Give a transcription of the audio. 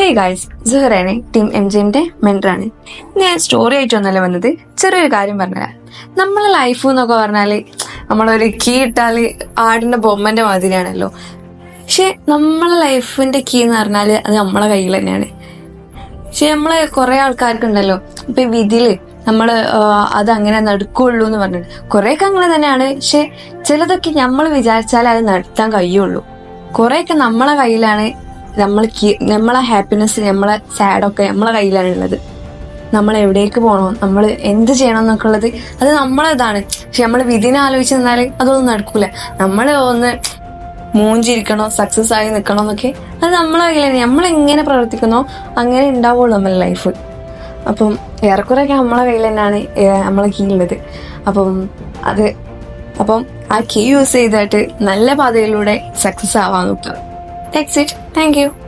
Hey guys, സുഹറാണ്, team MJന്റെ മെന്ററാണ്. ഞാൻ സ്റ്റോറി ആയിട്ട് ഒന്നല്ല വന്നത്, ചെറിയൊരു കാര്യം പറഞ്ഞുതരാം. നമ്മളെ ലൈഫ് എന്നൊക്കെ പറഞ്ഞാല് നമ്മളൊരു കീ ഇട്ടാല് ആടിന്റെ ബൊമ്മന്റെ മാതിരിയാണല്ലോ. പക്ഷെ നമ്മളെ ലൈഫിന്റെ കീ എന്ന് പറഞ്ഞാല് അത് നമ്മളെ കയ്യിൽ തന്നെയാണ്. പക്ഷെ നമ്മള് കുറെ ആൾക്കാർക്കുണ്ടല്ലോ, ഇപ്പൊ വിധിയില് നമ്മള് അതങ്ങനെ നടക്കുള്ളൂ എന്ന് പറഞ്ഞിട്ട് കുറെയൊക്കെ അങ്ങനെ തന്നെയാണ്. പക്ഷെ ചിലതൊക്കെ നമ്മൾ വിചാരിച്ചാലേ അത് നടത്താൻ കഴിയുള്ളൂ. കുറെയൊക്കെ നമ്മളെ കയ്യിലാണ്. നമ്മളെ ഹാപ്പിനെസ്, നമ്മളെ സാഡൊക്കെ നമ്മളെ കയ്യിലാണ് ഉള്ളത്. നമ്മൾ എവിടേക്ക് പോകണോ, നമ്മൾ എന്ത് ചെയ്യണം എന്നൊക്കെ ഉള്ളത് അത് നമ്മളതാണ്. പക്ഷെ നമ്മൾ വിധിനെ ആലോചിച്ച് നിന്നാല് അതൊന്നും നടക്കൂല. നമ്മൾ ഒന്ന് മൂഞ്ചിരിക്കണോ, സക്സസ് ആയി നിൽക്കണോ എന്നൊക്കെ അത് നമ്മളെ കയ്യിലാണ്. നമ്മളെങ്ങനെ പ്രവർത്തിക്കുന്നോ അങ്ങനെ ഉണ്ടാവുള്ളൂ നമ്മളെ ലൈഫ്. അപ്പം ഏറെക്കുറെയൊക്കെ നമ്മളെ കയ്യിൽ തന്നെയാണ് നമ്മളെ കീ ഉള്ളത്. അപ്പം ആ കീ യൂസ് ചെയ്തിട്ട് നല്ല പാതയിലൂടെ സക്സസ് ആവാൻ നോക്കുക. That's it. Thank you.